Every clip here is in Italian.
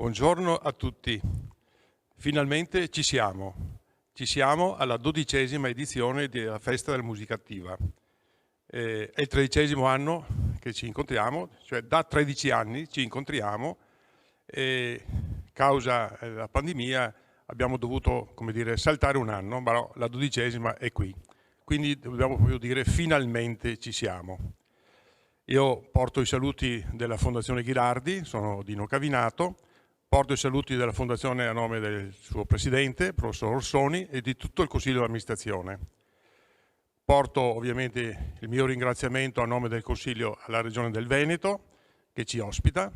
Buongiorno a tutti. Finalmente ci siamo. Ci siamo alla 12ª edizione della Festa della Musica Attiva. È il 13° anno che ci incontriamo, cioè da 13 anni ci incontriamo e causa la pandemia abbiamo dovuto, come dire, saltare un anno, ma la 12ª è qui. Quindi dobbiamo proprio dire finalmente ci siamo. Io porto i saluti della Fondazione Ghirardi, sono Dino Cavinato, porto i saluti della Fondazione a nome del suo presidente, professor Orsoni, e di tutto il Consiglio di amministrazione. Porto ovviamente il mio ringraziamento a nome del Consiglio alla Regione del Veneto, che ci ospita.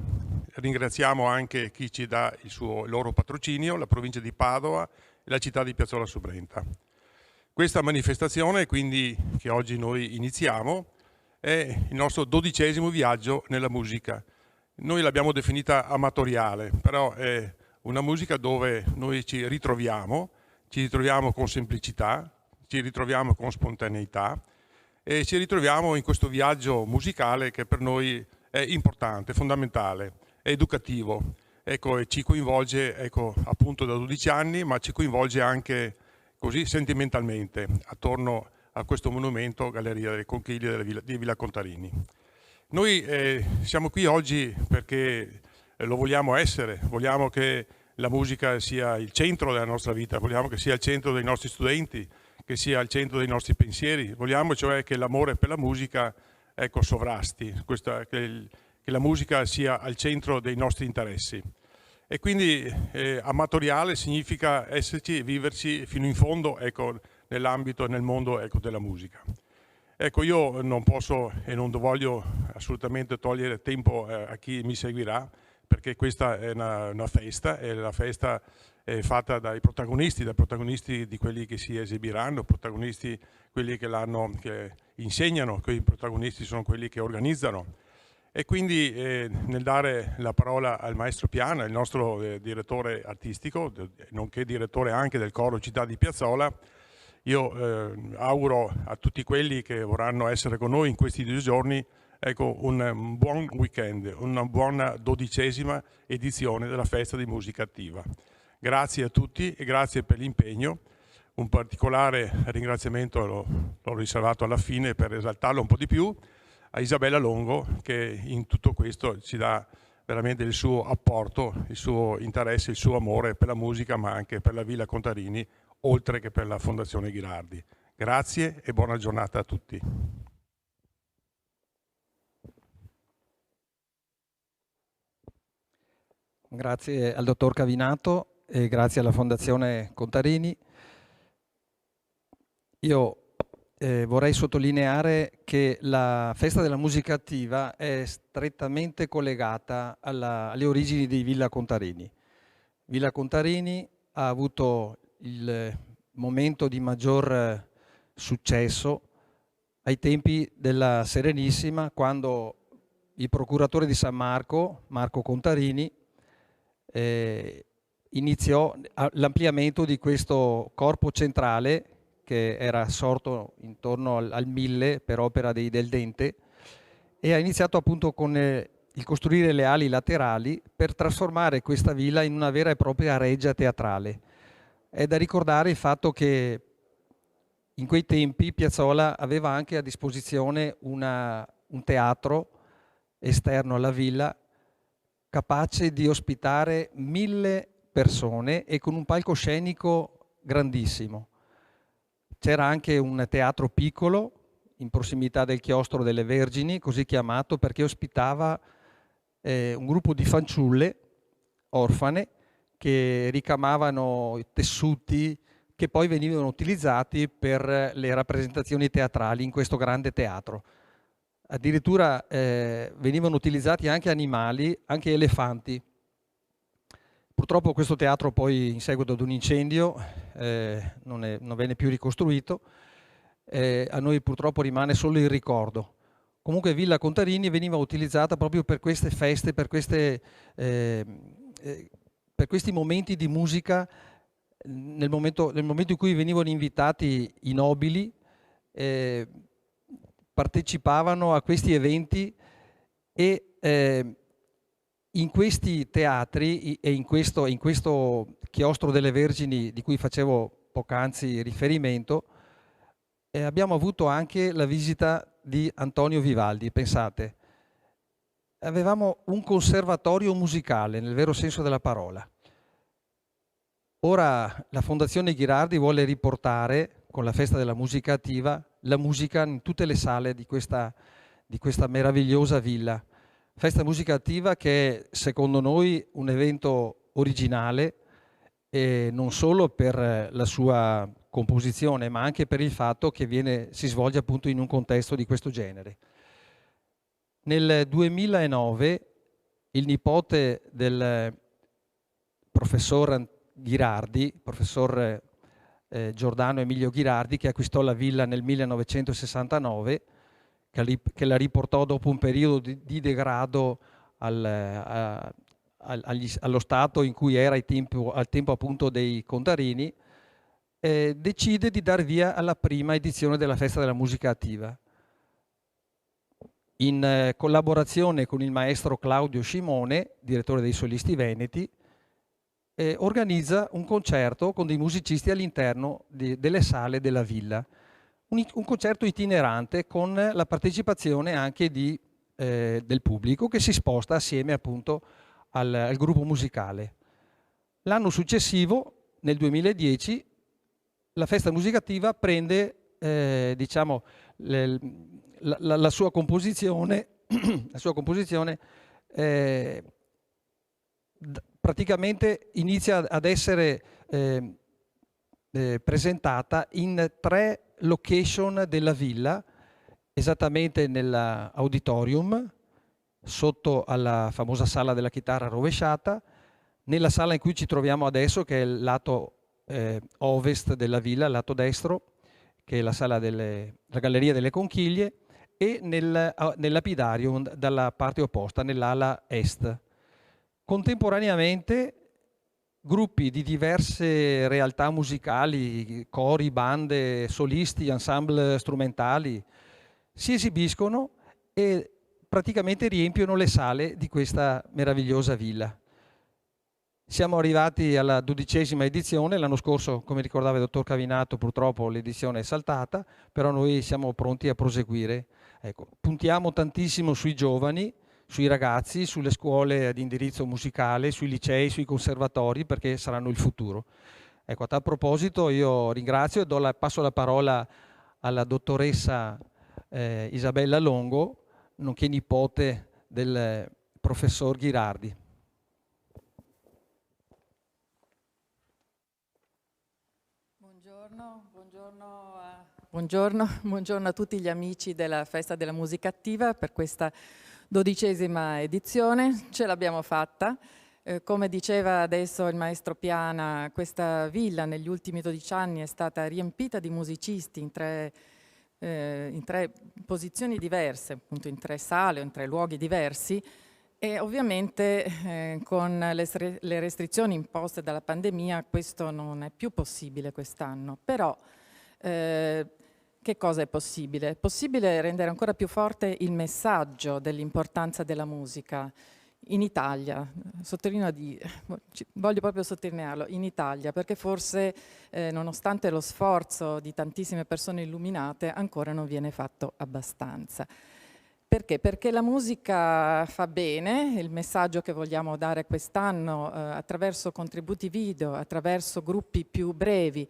Ringraziamo anche chi ci dà il loro patrocinio, la provincia di Padova e la città di Piazzola su Brenta. Questa manifestazione, quindi, che oggi noi iniziamo, è il nostro 12° viaggio nella musica. Noi l'abbiamo definita amatoriale, però è una musica dove noi ci ritroviamo con semplicità, ci ritroviamo con spontaneità e ci ritroviamo in questo viaggio musicale che per noi è importante, fondamentale, è educativo. Ecco, e ci coinvolge, appunto da 12 anni, ma ci coinvolge anche così sentimentalmente attorno a questo monumento, Galleria delle Conchiglie di Villa Contarini. Noi siamo qui oggi perché lo vogliamo essere, vogliamo che la musica sia il centro della nostra vita, vogliamo che sia il centro dei nostri studenti, che sia al centro dei nostri pensieri, vogliamo cioè che l'amore per la musica sovrasti, che la musica sia al centro dei nostri interessi. E quindi amatoriale significa esserci e viverci fino in fondo nell'ambito e nel mondo della musica. Ecco, io non posso e non voglio assolutamente togliere tempo a chi mi seguirà, perché questa è una festa, e la festa è fatta dai protagonisti di quelli che si esibiranno, protagonisti quelli che insegnano, quei protagonisti sono quelli che organizzano. E quindi nel dare la parola al maestro Piana, il nostro direttore artistico, nonché direttore anche del coro Città di Piazzola, io auguro a tutti quelli che vorranno essere con noi in questi 2 giorni un buon weekend, una buona 12ª edizione della Festa di Musica Attiva. Grazie a tutti e grazie per l'impegno. Un particolare ringraziamento l'ho riservato alla fine per esaltarlo un po' di più, a Isabella Longo, che in tutto questo ci dà veramente il suo apporto, il suo interesse, il suo amore per la musica, ma anche per la Villa Contarini, oltre che per la Fondazione Ghirardi. Grazie e buona giornata a tutti. Grazie al dottor Cavinato e grazie alla Fondazione Contarini. Io vorrei sottolineare che la Festa della Musica Attiva è strettamente collegata alle origini di Villa Contarini. Villa Contarini ha avuto il momento di maggior successo ai tempi della Serenissima, quando il procuratore di San Marco, Marco Contarini, iniziò l'ampliamento di questo corpo centrale che era sorto intorno al 1000 per opera del Dente, e ha iniziato appunto con il costruire le ali laterali per trasformare questa villa in una vera e propria reggia teatrale. È da ricordare il fatto che in quei tempi Piazzola aveva anche a disposizione un teatro esterno alla villa capace di ospitare 1000 persone e con un palcoscenico grandissimo. C'era anche un teatro piccolo in prossimità del chiostro delle Vergini, così chiamato perché ospitava un gruppo di fanciulle orfane che ricamavano tessuti che poi venivano utilizzati per le rappresentazioni teatrali in questo grande teatro. Addirittura venivano utilizzati anche animali, anche elefanti. Purtroppo questo teatro poi, in seguito ad un incendio, non venne più ricostruito. A noi purtroppo rimane solo il ricordo. Comunque Villa Contarini veniva utilizzata proprio per queste feste, per questi momenti di musica, nel momento in cui venivano invitati i nobili, partecipavano a questi eventi e in questi teatri e in questo chiostro delle Vergini di cui facevo poc'anzi riferimento, abbiamo avuto anche la visita di Antonio Vivaldi, pensate. Avevamo un conservatorio musicale, nel vero senso della parola. Ora la Fondazione Ghirardi vuole riportare, con la Festa della Musica Attiva, la musica in tutte le sale di questa meravigliosa villa. Festa Musica Attiva che è, secondo noi, un evento originale, e non solo per la sua composizione, ma anche per il fatto che si svolge appunto in un contesto di questo genere. Nel 2009 il nipote del professor Ghirardi, professor Giordano Emilio Ghirardi, che acquistò la villa nel 1969, che la riportò dopo un periodo di degrado allo stato in cui era al tempo appunto dei Contarini, decide di dar via alla prima edizione della Festa della Musica Attiva. In collaborazione con il maestro Claudio Scimone, direttore dei Solisti Veneti, organizza un concerto con dei musicisti all'interno delle sale della villa. Un concerto itinerante con la partecipazione anche del pubblico che si sposta assieme appunto al gruppo musicale. L'anno successivo, nel 2010, la Festa Musica Attiva prende diciamo, la sua composizione, praticamente inizia ad essere presentata in 3 location della villa, esattamente nell'auditorium, sotto alla famosa sala della chitarra rovesciata, nella sala in cui ci troviamo adesso, che è il lato ovest della villa, il lato destro, che è la sala la Galleria delle Conchiglie, e nel lapidarium dalla parte opposta, nell'ala est. Contemporaneamente gruppi di diverse realtà musicali, cori, bande, solisti, ensemble strumentali, si esibiscono e praticamente riempiono le sale di questa meravigliosa villa. Siamo arrivati alla 12ª edizione, l'anno scorso, come ricordava il dottor Cavinato, purtroppo l'edizione è saltata, però noi siamo pronti a proseguire. Ecco, puntiamo tantissimo sui giovani, sui ragazzi, sulle scuole di indirizzo musicale, sui licei, sui conservatori, perché saranno il futuro. Ecco, a tal proposito io ringrazio e passo la parola alla dottoressa Isabella Longo, nonché nipote del professor Ghirardi. Buongiorno a tutti gli amici della Festa della Musica Attiva per questa 12ª edizione. Ce l'abbiamo fatta. Come diceva adesso il maestro Piana, questa villa negli ultimi 12 anni è stata riempita di musicisti in tre posizioni diverse, appunto in 3 sale o in 3 luoghi diversi, e ovviamente con le restrizioni imposte dalla pandemia questo non è più possibile quest'anno. Però che cosa è possibile? È possibile rendere ancora più forte il messaggio dell'importanza della musica in Italia. Voglio proprio sottolinearlo, in Italia, perché forse nonostante lo sforzo di tantissime persone illuminate ancora non viene fatto abbastanza. Perché? Perché la musica fa bene, il messaggio che vogliamo dare quest'anno attraverso contributi video, attraverso gruppi più brevi,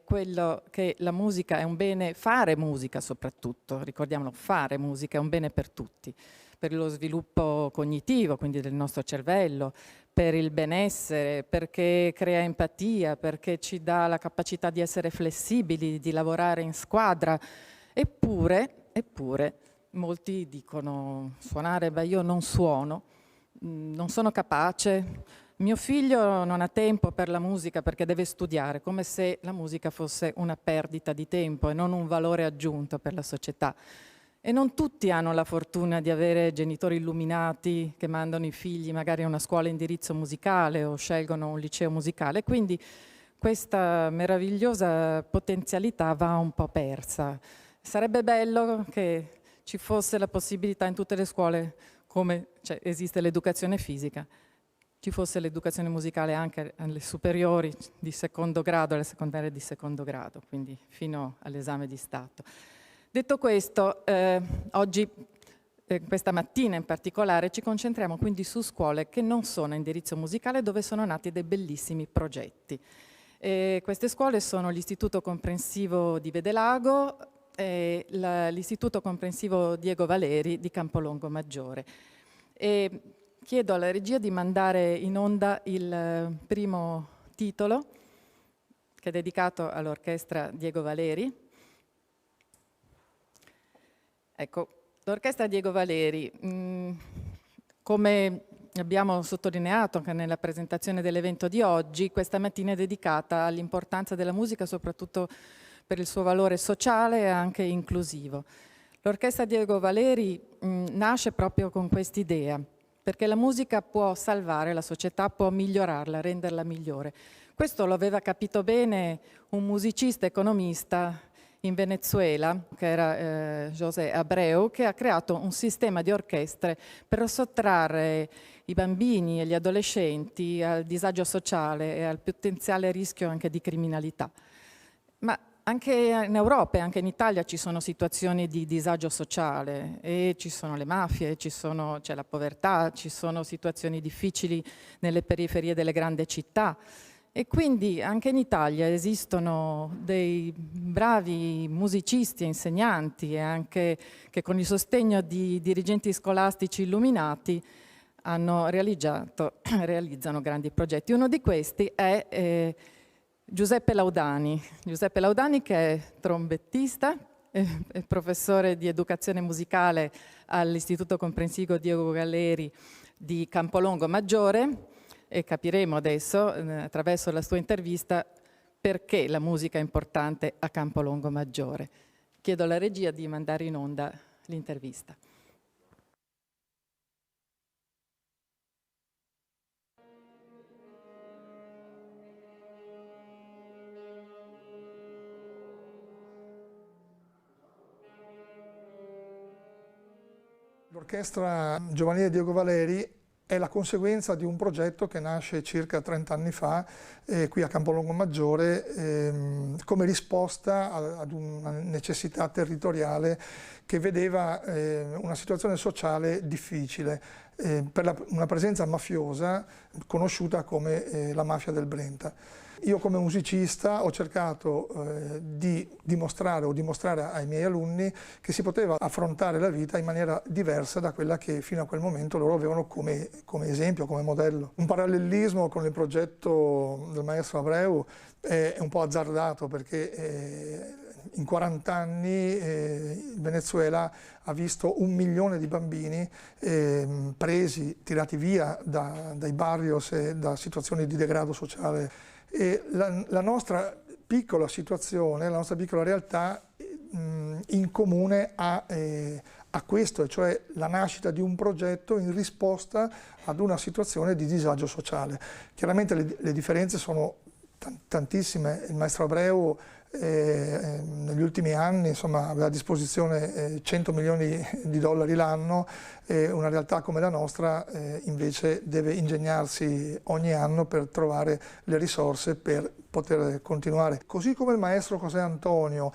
quello che la musica è un bene, fare musica soprattutto, ricordiamolo, fare musica è un bene per tutti, per lo sviluppo cognitivo, quindi del nostro cervello, per il benessere, perché crea empatia, perché ci dà la capacità di essere flessibili, di lavorare in squadra. Eppure molti dicono suonare, beh io non suono, non sono capace, mio figlio non ha tempo per la musica perché deve studiare, come se la musica fosse una perdita di tempo e non un valore aggiunto per la società. E non tutti hanno la fortuna di avere genitori illuminati che mandano i figli magari a una scuola indirizzo musicale o scelgono un liceo musicale, quindi questa meravigliosa potenzialità va un po' persa. Sarebbe bello che ci fosse la possibilità in tutte le scuole come esiste l'educazione fisica, ci fosse l'educazione musicale anche alle superiori di secondo grado, alle secondarie di secondo grado, quindi fino all'esame di Stato. Detto questo, oggi, questa mattina in particolare, ci concentriamo quindi su scuole che non sono a indirizzo musicale, dove sono nati dei bellissimi progetti. Queste scuole sono l'Istituto Comprensivo di Vedelago e l'Istituto Comprensivo Diego Valeri di Campolongo Maggiore. E chiedo alla regia di mandare in onda il primo titolo, che è dedicato all'orchestra Diego Valeri. Ecco, l'orchestra Diego Valeri, come abbiamo sottolineato anche nella presentazione dell'evento di oggi, questa mattina è dedicata all'importanza della musica, soprattutto per il suo valore sociale e anche inclusivo. L'orchestra Diego Valeri nasce proprio con quest'idea, perché la musica può salvare la società, può migliorarla, renderla migliore. Questo lo aveva capito bene un musicista economista in Venezuela, che era José Abreu, che ha creato un sistema di orchestre per sottrarre i bambini e gli adolescenti al disagio sociale e al potenziale rischio anche di criminalità. Ma anche in Europa e anche in Italia ci sono situazioni di disagio sociale e ci sono le mafie, c'è la povertà, ci sono situazioni difficili nelle periferie delle grandi città. E quindi anche in Italia esistono dei bravi musicisti e insegnanti e anche che con il sostegno di dirigenti scolastici illuminati realizzano grandi progetti. Uno di questi è Giuseppe Laudani. Giuseppe Laudani, che è trombettista, è professore di educazione musicale all'Istituto Comprensivo Diego Valeri di Campolongo Maggiore, e capiremo adesso, attraverso la sua intervista, perché la musica è importante a Campolongo Maggiore. Chiedo alla regia di mandare in onda l'intervista. L'orchestra giovanile Diego Valeri è la conseguenza di un progetto che nasce circa 30 anni fa qui a Campolongo Maggiore come risposta ad una necessità territoriale che vedeva una situazione sociale difficile per una presenza mafiosa conosciuta come la mafia del Brenta. Io come musicista ho cercato di dimostrare ai miei alunni che si poteva affrontare la vita in maniera diversa da quella che fino a quel momento loro avevano come esempio, come modello. Un parallelismo con il progetto del maestro Abreu è un po' azzardato perché in 40 anni il Venezuela ha visto 1 milione di bambini presi, tirati via dai barrios e da situazioni di degrado sociale. E la nostra piccola situazione, la nostra piccola realtà in comune a questo, cioè la nascita di un progetto in risposta ad una situazione di disagio sociale. Chiaramente le differenze sono tantissime. Il maestro Abreu negli ultimi anni insomma, aveva a disposizione 100 milioni di dollari l'anno, una realtà come la nostra invece deve ingegnarsi ogni anno per trovare le risorse per poter continuare. Così come il maestro José Antonio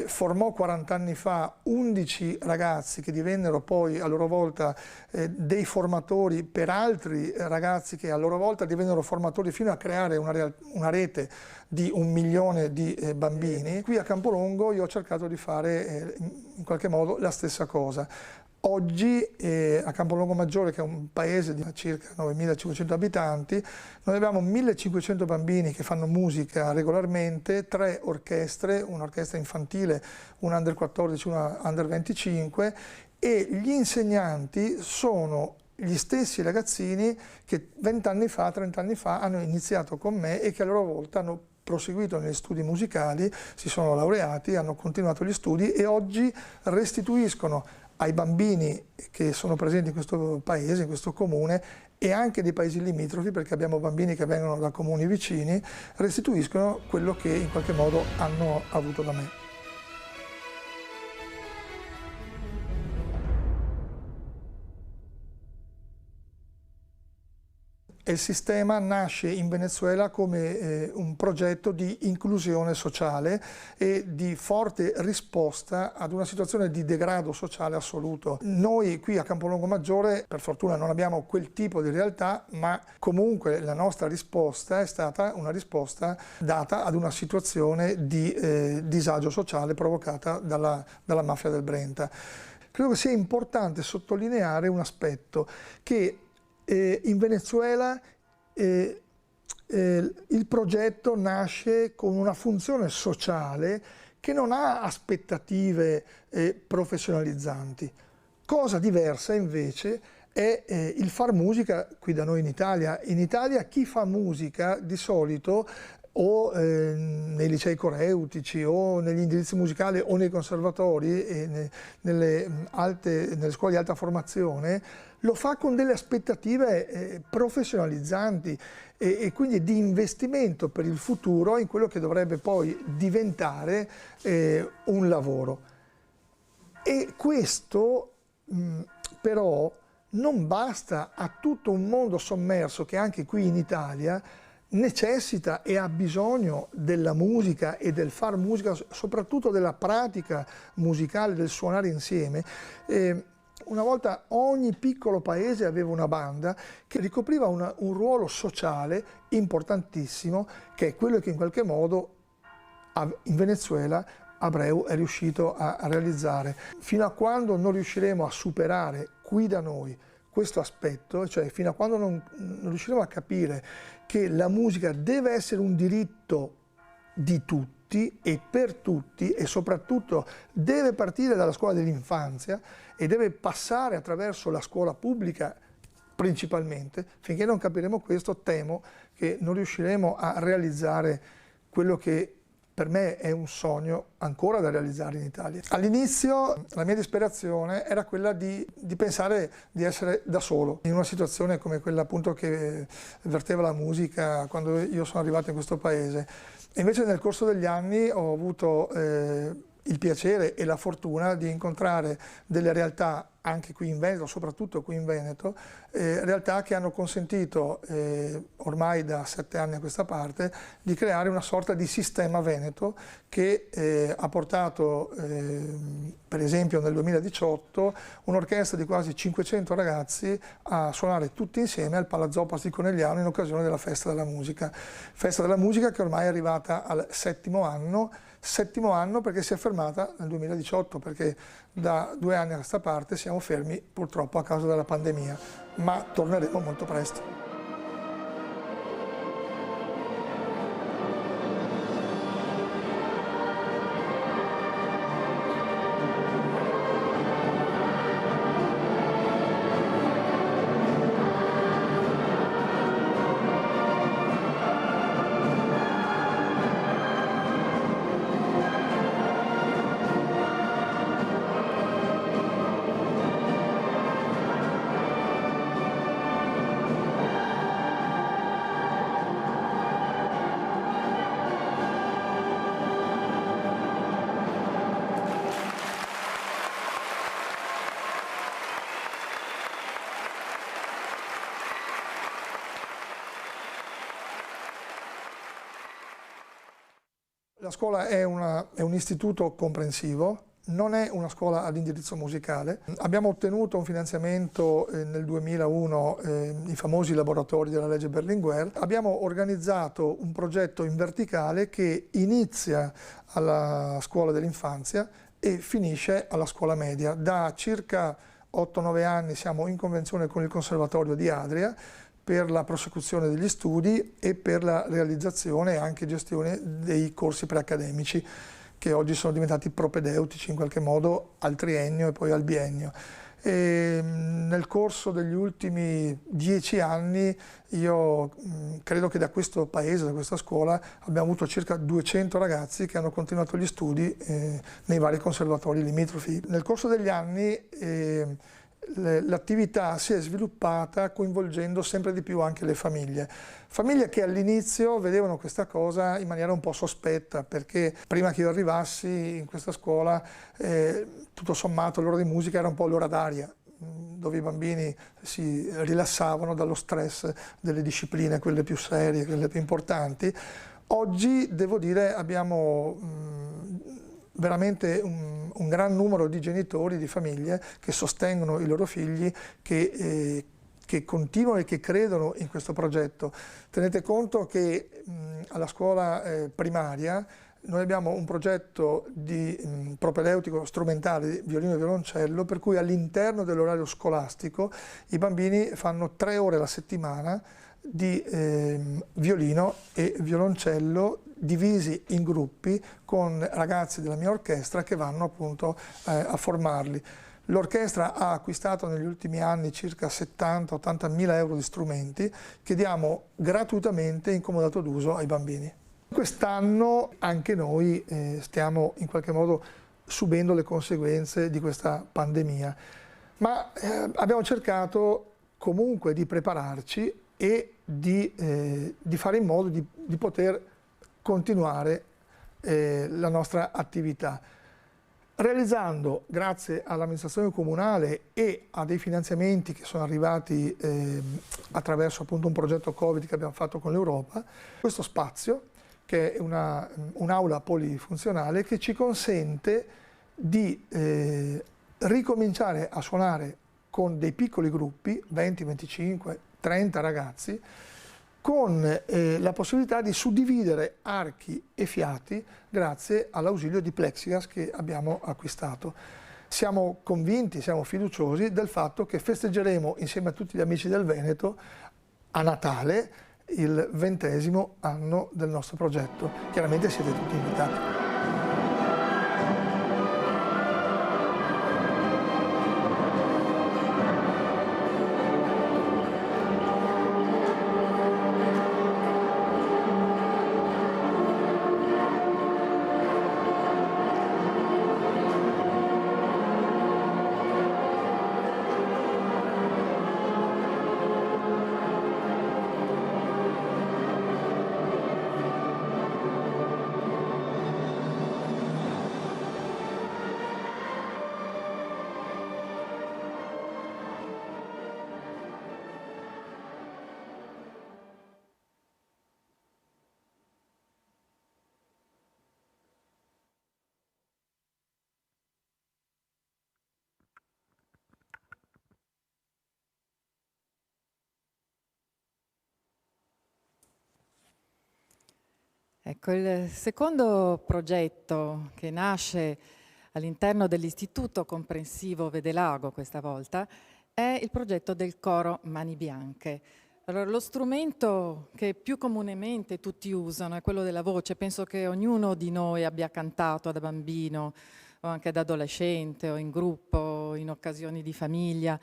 formò 40 anni fa 11 ragazzi che divennero poi a loro volta dei formatori per altri ragazzi che a loro volta divennero formatori fino a creare una rete di 1 milione di bambini. Qui a Campolongo io ho cercato di fare in qualche modo la stessa cosa. Oggi a Campolongo Maggiore, che è un paese di circa 9.500 abitanti, noi abbiamo 1.500 bambini che fanno musica regolarmente, 3 orchestre, un'orchestra infantile, una under 14, una under 25, e gli insegnanti sono gli stessi ragazzini che 20 anni fa, 30 anni fa hanno iniziato con me e che a loro volta hanno proseguito negli studi musicali, si sono laureati, hanno continuato gli studi e oggi restituiscono ai bambini che sono presenti in questo paese, in questo comune e anche dei paesi limitrofi, perché abbiamo bambini che vengono da comuni vicini, restituiscono quello che in qualche modo hanno avuto da me. e il sistema nasce in Venezuela come un progetto di inclusione sociale e di forte risposta ad una situazione di degrado sociale assoluto. Noi qui a Campolongo Maggiore per fortuna non abbiamo quel tipo di realtà, ma comunque la nostra risposta è stata una risposta data ad una situazione di disagio sociale provocata dalla mafia del Brenta. Credo che sia importante sottolineare un aspetto, che in Venezuela il progetto nasce con una funzione sociale che non ha aspettative professionalizzanti. Cosa diversa invece è il far musica qui da noi in Italia. In Italia chi fa musica di solito o nei licei coreutici o negli indirizzi musicali o nei conservatori e nelle scuole di alta formazione lo fa con delle aspettative professionalizzanti e quindi di investimento per il futuro in quello che dovrebbe poi diventare un lavoro. E questo però non basta a tutto un mondo sommerso che anche qui in Italia necessita e ha bisogno della musica e del far musica, soprattutto della pratica musicale, del suonare insieme. Una volta ogni piccolo paese aveva una banda che ricopriva un ruolo sociale importantissimo, che è quello che in qualche modo in Venezuela Abreu è riuscito a realizzare. Fino a quando non riusciremo a superare qui da noi questo aspetto, cioè fino a quando non riusciremo a capire che la musica deve essere un diritto di tutti e per tutti e soprattutto deve partire dalla scuola dell'infanzia e deve passare attraverso la scuola pubblica principalmente, finché non capiremo questo temo che non riusciremo a realizzare quello che per me è un sogno ancora da realizzare in Italia. All'inizio la mia disperazione era quella di pensare di essere da solo, in una situazione come quella appunto che verteva la musica quando io sono arrivato in questo paese. E invece nel corso degli anni ho avuto il piacere e la fortuna di incontrare delle realtà anche qui in Veneto, soprattutto qui in Veneto, realtà che hanno consentito ormai da 7 anni a questa parte di creare una sorta di sistema veneto che ha portato per esempio nel 2018 un'orchestra di quasi 500 ragazzi a suonare tutti insieme al Palazzo di Conegliano in occasione della Festa della Musica. Festa della Musica che ormai è arrivata al 7° anno perché si è fermata nel 2018, perché da 2 anni a questa parte siamo fermi purtroppo a causa della pandemia, ma torneremo molto presto. La scuola è un istituto comprensivo, non è una scuola ad indirizzo musicale. Abbiamo ottenuto un finanziamento nel 2001, i famosi laboratori della legge Berlinguer. Abbiamo organizzato un progetto in verticale che inizia alla scuola dell'infanzia e finisce alla scuola media. Da circa 8-9 anni siamo in convenzione con il Conservatorio di Adria per la prosecuzione degli studi e per la realizzazione e anche gestione dei corsi preaccademici che oggi sono diventati propedeutici in qualche modo al triennio e poi al biennio. E nel corso degli ultimi 10 anni io credo che da questo paese, da questa scuola, abbiamo avuto circa 200 ragazzi che hanno continuato gli studi nei vari conservatori limitrofi. Nel corso degli anni l'attività si è sviluppata coinvolgendo sempre di più anche le famiglie. Famiglie che all'inizio vedevano questa cosa in maniera un po' sospetta, perché prima che io arrivassi in questa scuola tutto sommato l'ora di musica era un po' l'ora d'aria. dove i bambini si rilassavano dallo stress delle discipline, quelle più serie, quelle più importanti. Oggi, devo dire, abbiamo veramente un gran numero di genitori, di famiglie che sostengono i loro figli, che continuano e che credono in questo progetto. Tenete conto che alla scuola primaria noi abbiamo un progetto di propedeutico strumentale, violino e violoncello, per cui all'interno dell'orario scolastico i bambini fanno 3 ore alla settimana di violino e violoncello divisi in gruppi con ragazzi della mia orchestra che vanno appunto a formarli. L'orchestra ha acquistato negli ultimi anni circa 70-80 mila euro di strumenti che diamo gratuitamente in comodato d'uso ai bambini. Quest'anno anche noi stiamo in qualche modo subendo le conseguenze di questa pandemia, ma abbiamo cercato comunque di prepararci e di fare in modo di poter continuare la nostra attività, realizzando, grazie all'amministrazione comunale e a dei finanziamenti che sono arrivati attraverso appunto un progetto Covid che abbiamo fatto con l'Europa, questo spazio che è un'aula polifunzionale che ci consente di ricominciare a suonare con dei piccoli gruppi, 20, 25, 30 ragazzi, con la possibilità di suddividere archi e fiati grazie all'ausilio di plexiglass che abbiamo acquistato. Siamo convinti, siamo fiduciosi del fatto che festeggeremo insieme a tutti gli amici del Veneto a Natale il 20° anno del nostro progetto. Chiaramente siete tutti invitati. Ecco, il secondo progetto che nasce all'interno dell'Istituto Comprensivo Vedelago questa volta è il progetto del coro Mani Bianche. Allora, lo strumento che più comunemente tutti usano è quello della voce. Penso che ognuno di noi abbia cantato da bambino o anche da adolescente o in gruppo, in occasioni di famiglia,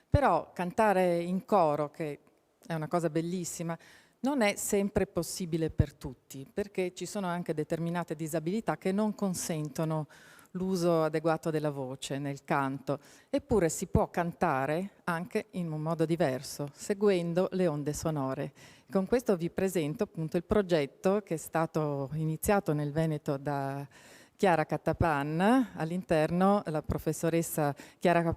però cantare in coro, che è una cosa bellissima, non è sempre possibile per tutti, perché ci sono anche determinate disabilità che non consentono l'uso adeguato della voce nel canto, eppure si può cantare anche in un modo diverso, seguendo le onde sonore. Con questo vi presento appunto il progetto che è stato iniziato nel Veneto da Chiara Catapan, all'interno la professoressa Chiara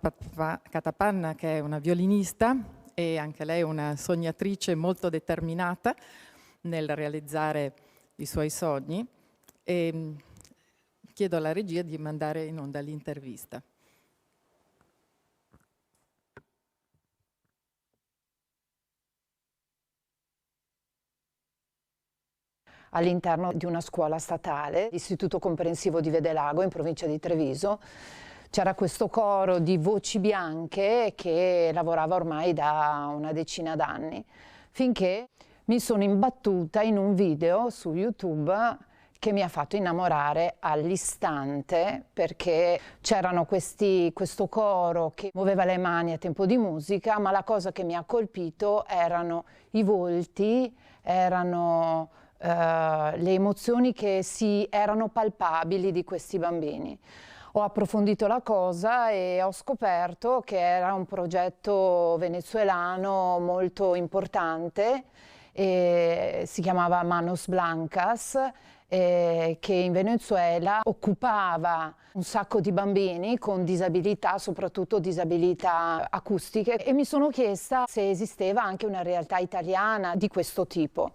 Catapan, che è una violinista e anche lei una sognatrice molto determinata nel realizzare i suoi sogni, e chiedo alla regia di mandare in onda l'intervista. All'interno di una scuola statale, l'Istituto Comprensivo di Vedelago, in provincia di Treviso, c'era questo coro di voci bianche che lavorava ormai da una decina d'anni, finché mi sono imbattuta in un video su YouTube che mi ha fatto innamorare all'istante, perché c'erano questo coro che muoveva le mani a tempo di musica, ma la cosa che mi ha colpito erano i volti, erano le emozioni che erano palpabili di questi bambini. Ho approfondito la cosa e ho scoperto che era un progetto venezuelano molto importante, e si chiamava Manos Blancas, che in Venezuela occupava un sacco di bambini con disabilità, soprattutto disabilità acustiche, e mi sono chiesta se esisteva anche una realtà italiana di questo tipo.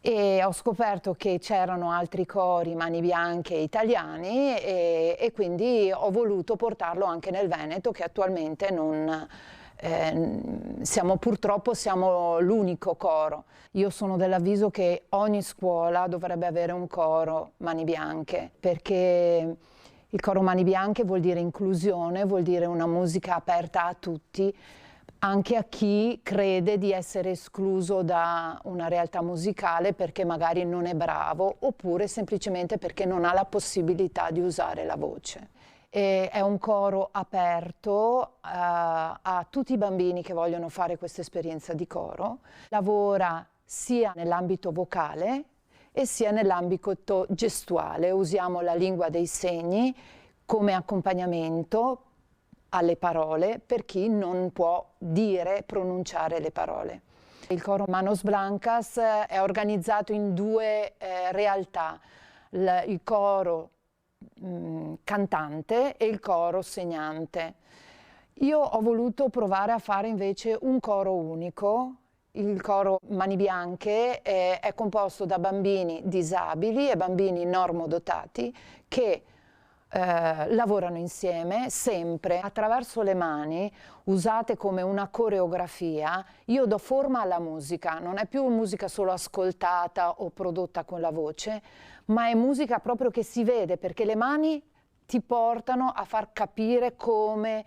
E ho scoperto che c'erano altri cori Mani Bianche italiani e quindi ho voluto portarlo anche nel Veneto, che attualmente non... purtroppo siamo l'unico coro. Io sono dell'avviso che ogni scuola dovrebbe avere un coro Mani Bianche, perché il coro Mani Bianche vuol dire inclusione, vuol dire una musica aperta a tutti, anche a chi crede di essere escluso da una realtà musicale perché magari non è bravo, oppure semplicemente perché non ha la possibilità di usare la voce. È un coro aperto a tutti i bambini che vogliono fare questa esperienza di coro. Lavora sia nell'ambito vocale e sia nell'ambito gestuale. Usiamo la lingua dei segni come accompagnamento alle parole per chi non può dire, pronunciare le parole. Il coro Manos Blancas è organizzato in due realtà, il coro cantante e il coro segnante. Io ho voluto provare a fare invece un coro unico. Il coro Mani Bianche è composto da bambini disabili e bambini normodotati che lavorano insieme sempre attraverso le mani usate come una coreografia. Io do forma alla musica, non è più musica solo ascoltata o prodotta con la voce, ma è musica proprio che si vede, perché le mani ti portano a far capire come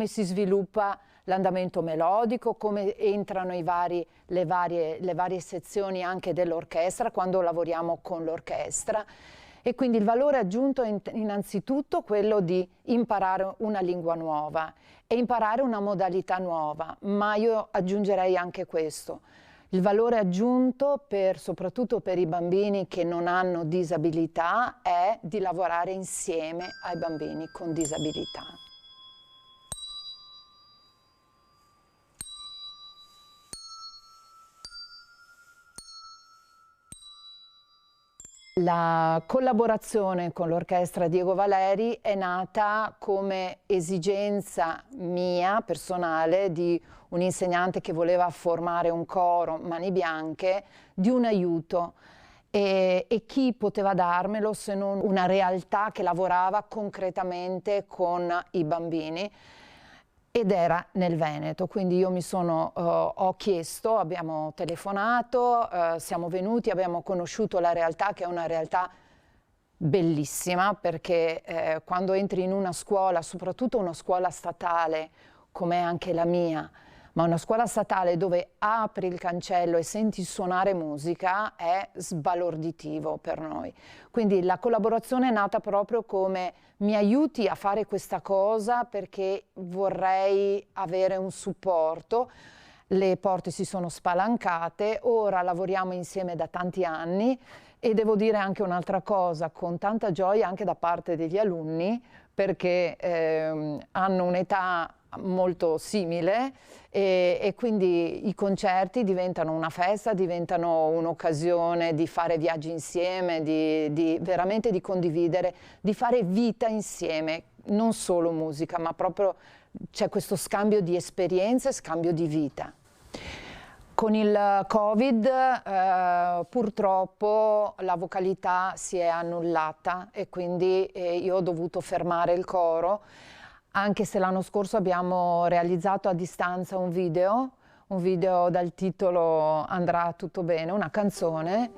si sviluppa l'andamento melodico, come entrano le varie sezioni anche dell'orchestra quando lavoriamo con l'orchestra. E quindi il valore aggiunto è innanzitutto quello di imparare una lingua nuova e imparare una modalità nuova, ma io aggiungerei anche questo. Il valore aggiunto, soprattutto per i bambini che non hanno disabilità, è di lavorare insieme ai bambini con disabilità. La collaborazione con l'orchestra Diego Valeri è nata come esigenza mia, personale, di un insegnante che voleva formare un coro Mani Bianche, di un aiuto. E chi poteva darmelo se non una realtà che lavorava concretamente con i bambini? Ed era nel Veneto, quindi io ho chiesto, abbiamo telefonato, siamo venuti, abbiamo conosciuto la realtà, che è una realtà bellissima, perché quando entri in una scuola, soprattutto una scuola statale come è anche la mia, ma una scuola statale dove apri il cancello e senti suonare musica è sbalorditivo per noi. Quindi la collaborazione è nata proprio come mi aiuti a fare questa cosa perché vorrei avere un supporto. Le porte si sono spalancate, ora lavoriamo insieme da tanti anni e devo dire anche un'altra cosa, con tanta gioia anche da parte degli alunni, perché hanno un'età molto simile e quindi i concerti diventano una festa, diventano un'occasione di fare viaggi insieme, veramente di condividere, di fare vita insieme, non solo musica, ma proprio c'è questo scambio di esperienze, scambio di vita. Con il Covid purtroppo la vocalità si è annullata e quindi io ho dovuto fermare il coro, anche se l'anno scorso abbiamo realizzato a distanza un video dal titolo Andrà tutto bene, una canzone,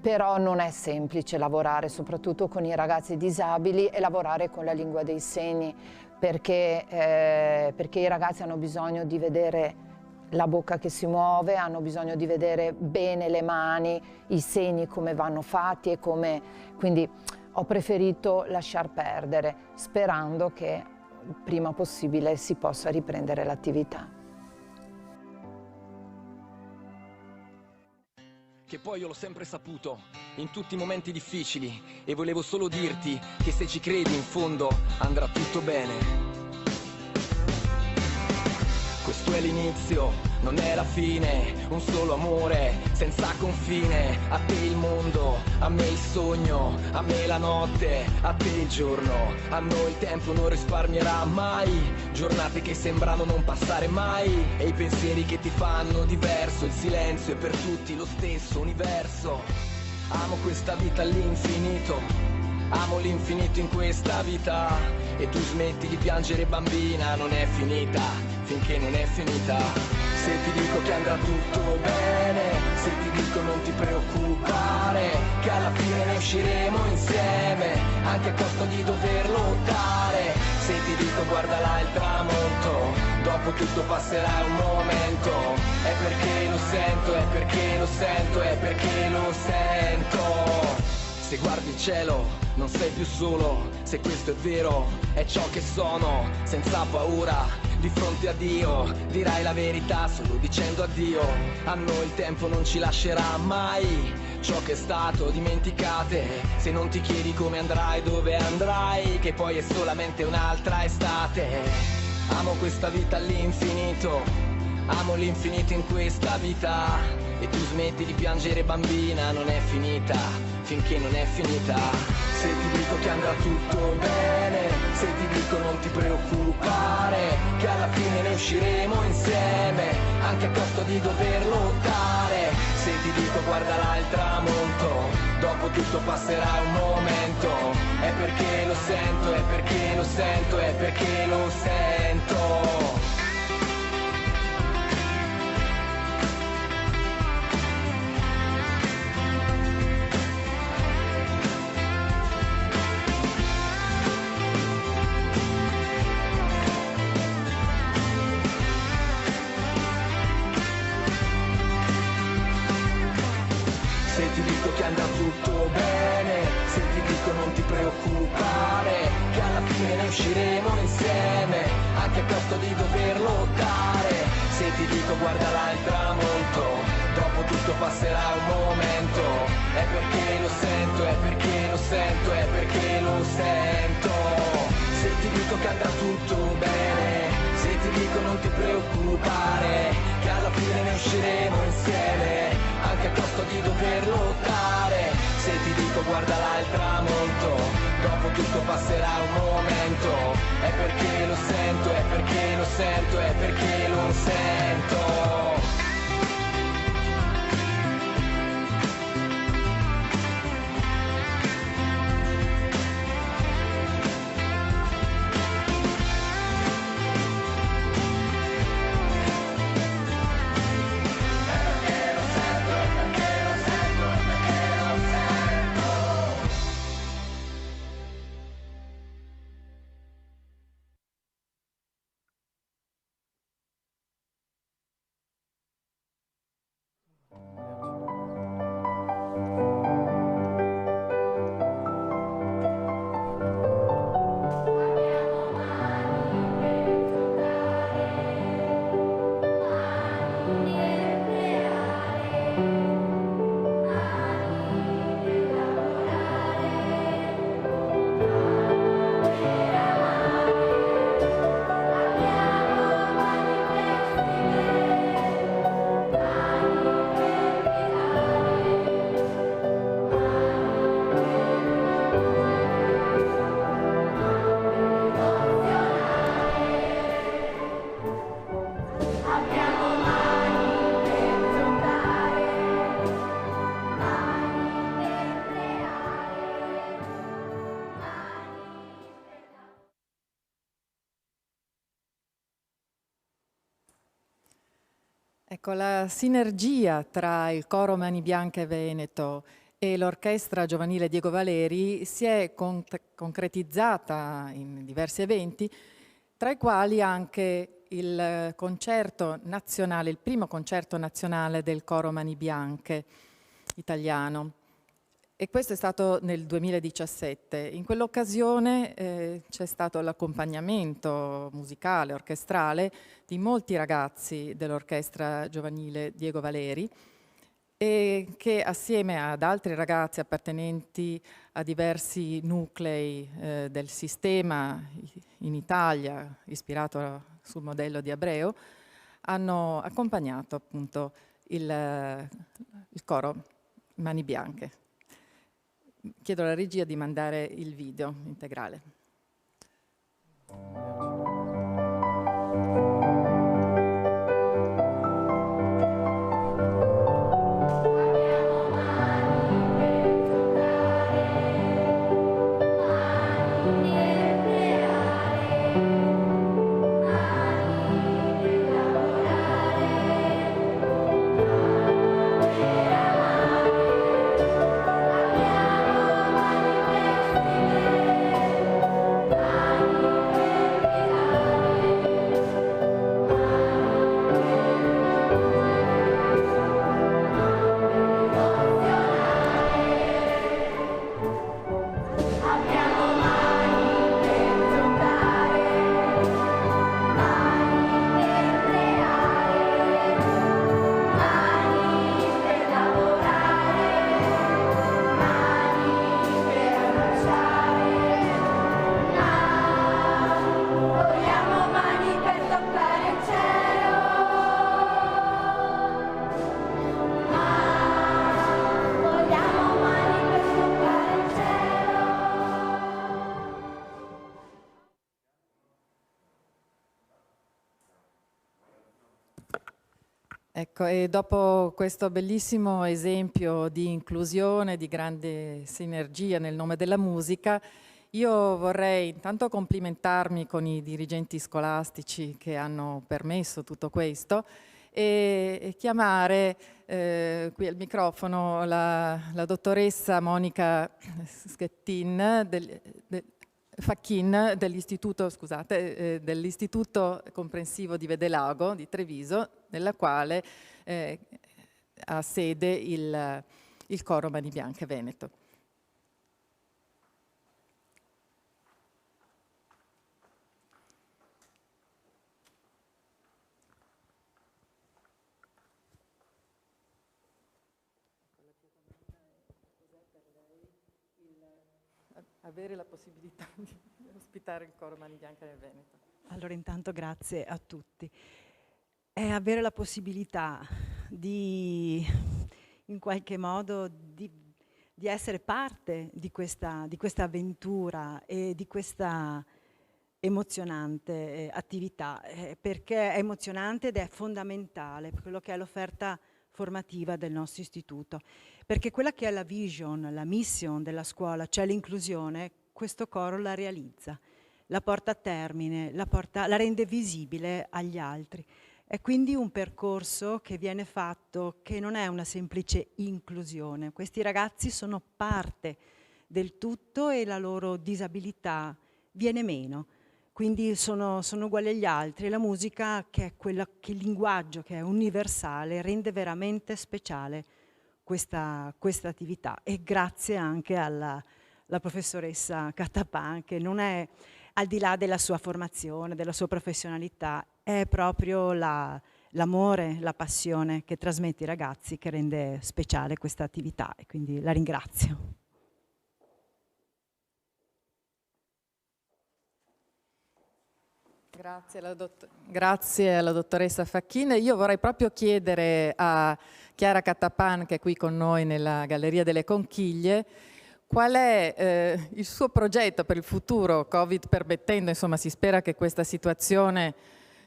però non è semplice lavorare, soprattutto con i ragazzi disabili, e lavorare con la lingua dei segni, perché i ragazzi hanno bisogno di vedere la bocca che si muove, hanno bisogno di vedere bene le mani, i segni come vanno fatti e come... Quindi ho preferito lasciar perdere, sperando che prima possibile si possa riprendere l'attività. Che poi io l'ho sempre saputo, in tutti i momenti difficili, e volevo solo dirti che se ci credi in fondo andrà tutto bene. Questo è l'inizio non è la fine, un solo amore senza confine. A te il mondo, a me il sogno, a me la notte, a te il giorno. A noi il tempo non risparmierà mai, giornate che sembrano non passare mai, e i pensieri che ti fanno diverso. Il silenzio è per tutti lo stesso universo. Amo questa vita all'infinito, amo l'infinito in questa vita. E tu smetti di piangere bambina, non è finita, finché non è finita. Se ti dico che andrà tutto bene, se ti dico non ti preoccupare, che alla fine ne usciremo insieme, anche a costo di dover lottare. Se ti dico guarda là il tramonto, dopo tutto passerà un momento. È perché lo sento, è perché lo sento, è perché lo sento. Se guardi il cielo non sei più solo, se questo è vero è ciò che sono, senza paura di fronte a Dio, dirai la verità solo dicendo addio. A noi il tempo non ci lascerà mai, ciò che è stato dimenticate. Se non ti chiedi come andrai, dove andrai, che poi è solamente un'altra estate. Amo questa vita all'infinito, amo l'infinito in questa vita. E tu smetti di piangere bambina, non è finita, finché non è finita. Se ti dico che andrà tutto bene, se ti dico non ti preoccupare, che alla fine ne usciremo insieme, anche a costo di dover lottare. Se ti dico guarda là il tramonto, dopo tutto passerà un momento. È perché lo sento, è perché lo sento, è perché lo sento. Che andrà tutto bene, se ti dico non ti preoccupare, che alla fine ne usciremo insieme, anche a costo di dover lottare. Se ti dico guarda là il tramonto, dopo tutto passerà un momento. È perché lo sento, è perché lo sento, è perché lo sento. Se ti dico che andrà tutto bene, se ti dico non ti preoccupare, che alla fine ne usciremo insieme, anche a costo di dover lottare. Se ti dico guarda là il tramonto, dopo tutto passerà un momento. È perché lo sento, è perché lo sento, è perché lo sento. Ecco, la sinergia tra il Coro Mani Bianche Veneto e l'Orchestra Giovanile Diego Valeri si è concretizzata in diversi eventi, tra i quali anche il concerto nazionale, il primo concerto nazionale del Coro Mani Bianche italiano. E questo è stato nel 2017. In quell'occasione c'è stato l'accompagnamento musicale, orchestrale di molti ragazzi dell'Orchestra Giovanile Diego Valeri, e che assieme ad altri ragazzi appartenenti a diversi nuclei del sistema in Italia, ispirato sul modello di Abreu, hanno accompagnato appunto il coro Mani Bianche. Chiedo alla regia di mandare il video integrale. Ecco, e dopo questo bellissimo esempio di inclusione, di grande sinergia nel nome della musica, io vorrei intanto complimentarmi con i dirigenti scolastici che hanno permesso tutto questo e chiamare qui al microfono la dottoressa Monica Facchin dell'Istituto Comprensivo di Vedelago di Treviso, nella quale ha sede il coro Mani Bianche Veneto. Avere la possibilità di ospitare il coro Mani Bianche nel Veneto. Allora, intanto grazie a tutti. È avere la possibilità di, in qualche modo, di essere parte di questa avventura e di questa emozionante attività, perché è emozionante ed è fondamentale per quello che è l'offerta formativa del nostro istituto, perché quella che è la vision, la mission della scuola, cioè l'inclusione, questo coro la realizza, la porta a termine, la rende visibile agli altri. È quindi un percorso che viene fatto, che non è una semplice inclusione. Questi ragazzi sono parte del tutto e la loro disabilità viene meno. Quindi sono uguali agli altri. La musica, che è il linguaggio che è universale, rende veramente speciale questa attività. E grazie anche alla professoressa Catapan, che non è, al di là della sua formazione, della sua professionalità, è proprio l'amore, la passione che trasmette ai ragazzi che rende speciale questa attività, e quindi la ringrazio. Grazie alla dottoressa Facchin. Io vorrei proprio chiedere a Chiara Catapan, che è qui con noi nella Galleria delle Conchiglie, qual è il suo progetto per il futuro, Covid permettendo. Insomma, si spera che questa situazione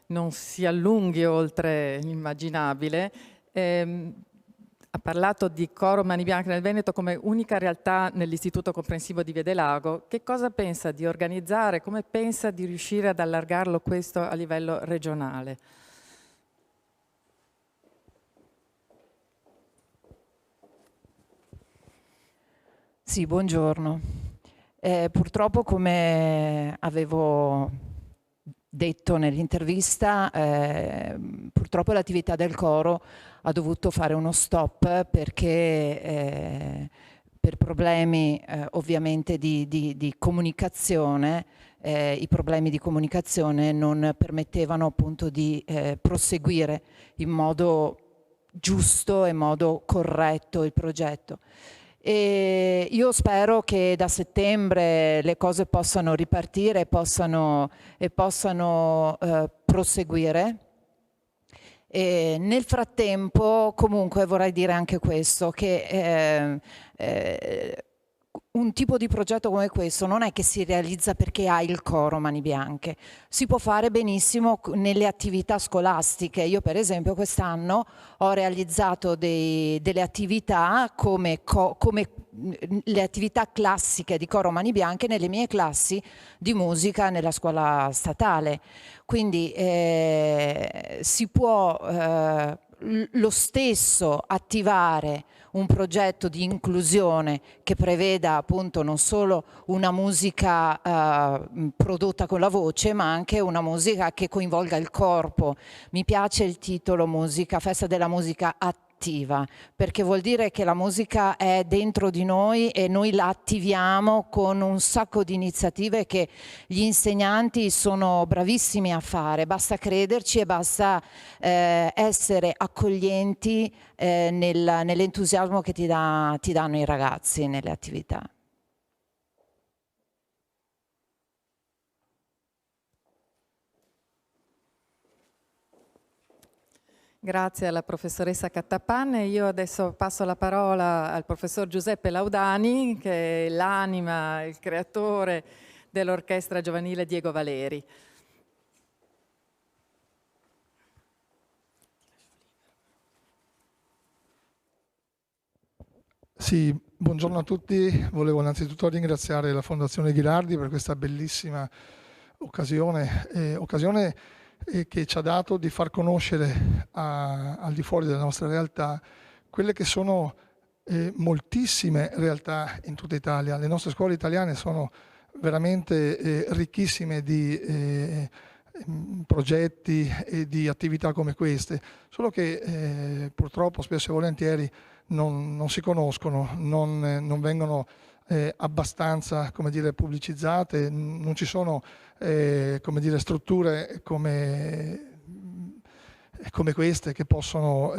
non si allunghi oltre l'immaginabile. Ha parlato di coro Mani Bianche nel Veneto come unica realtà nell'Istituto Comprensivo di Vedelago. Che cosa pensa di organizzare? Come pensa di riuscire ad allargarlo questo a livello regionale? Sì, buongiorno. Purtroppo, come avevo detto nell'intervista, purtroppo l'attività del coro ha dovuto fare uno stop perché per problemi ovviamente di comunicazione, i problemi di comunicazione non permettevano appunto di proseguire in modo giusto e in modo corretto il progetto. E io spero che da settembre le cose possano ripartire e possano proseguire. E nel frattempo, comunque, vorrei dire anche questo, che un tipo di progetto come questo non è che si realizza perché hai il coro Mani Bianche, si può fare benissimo nelle attività scolastiche. Io per esempio quest'anno ho realizzato delle attività come le attività classiche di coro Mani Bianche nelle mie classi di musica nella scuola statale. Quindi si può lo stesso attivare un progetto di inclusione che preveda appunto non solo una musica prodotta con la voce, ma anche una musica che coinvolga il corpo. Mi piace il titolo Festa della musica attiva, perché vuol dire che la musica è dentro di noi e noi la attiviamo con un sacco di iniziative che gli insegnanti sono bravissimi a fare. Basta crederci e basta essere accoglienti nell'entusiasmo che ti danno i ragazzi nelle attività. Grazie alla professoressa Cattapan. Io adesso passo la parola al professor Giuseppe Laudani, che è l'anima, il creatore dell'Orchestra Giovanile Diego Valeri. Sì, buongiorno a tutti. Volevo innanzitutto ringraziare la Fondazione Ghirardi per questa bellissima occasione che ci ha dato di far conoscere al di fuori della nostra realtà quelle che sono moltissime realtà in tutta Italia. Le nostre scuole italiane sono veramente ricchissime di progetti e di attività come queste, solo che purtroppo spesso e volentieri non si conoscono, non vengono abbastanza, come dire, pubblicizzate, non ci sono come dire, strutture come queste che possono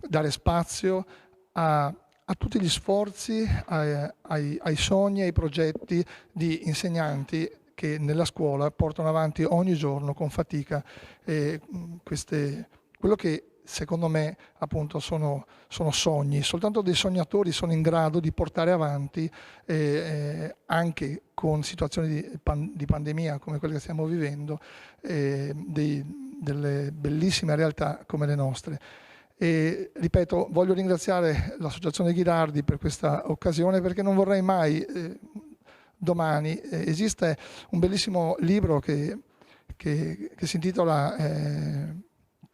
dare spazio a tutti gli sforzi, ai sogni, ai progetti di insegnanti che nella scuola portano avanti ogni giorno con fatica quello che secondo me appunto sono sogni. Soltanto dei sognatori sono in grado di portare avanti anche con situazioni di pandemia come quelle che stiamo vivendo delle bellissime realtà come le nostre. E ripeto, voglio ringraziare l'Associazione Ghirardi per questa occasione, perché non vorrei mai domani esiste un bellissimo libro che si intitola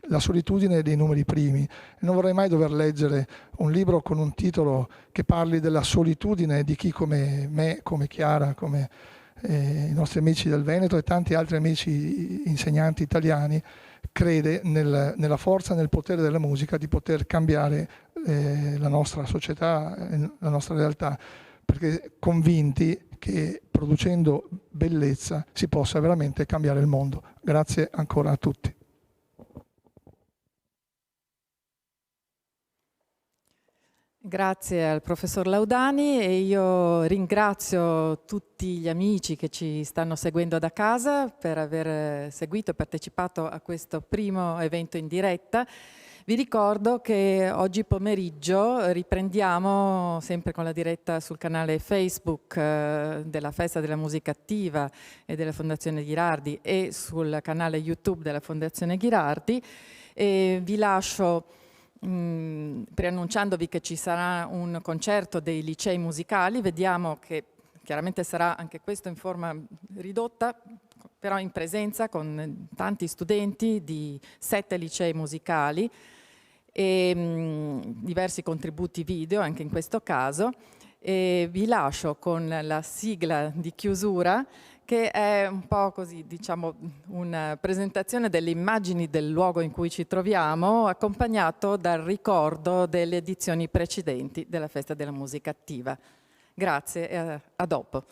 La solitudine dei numeri primi, e non vorrei mai dover leggere un libro con un titolo che parli della solitudine di chi come me, come Chiara, come i nostri amici del Veneto e tanti altri amici insegnanti italiani crede nella forza, nel potere della musica di poter cambiare la nostra società, la nostra realtà, perché convinti che producendo bellezza si possa veramente cambiare il mondo. Grazie ancora a tutti. Grazie al professor Laudani, e io ringrazio tutti gli amici che ci stanno seguendo da casa per aver seguito e partecipato a questo primo evento in diretta. Vi ricordo che oggi pomeriggio riprendiamo sempre con la diretta sul canale Facebook della Festa della Musica Attiva e della Fondazione Ghirardi e sul canale YouTube della Fondazione Ghirardi, e vi lascio preannunciandovi che ci sarà un concerto dei licei musicali. Vediamo che chiaramente sarà anche questo in forma ridotta, però in presenza con tanti studenti di 7 licei musicali e diversi contributi video anche in questo caso. E vi lascio con la sigla di chiusura, che è un po' così, diciamo, una presentazione delle immagini del luogo in cui ci troviamo, accompagnato dal ricordo delle edizioni precedenti della Festa della Musica Attiva. Grazie e a dopo.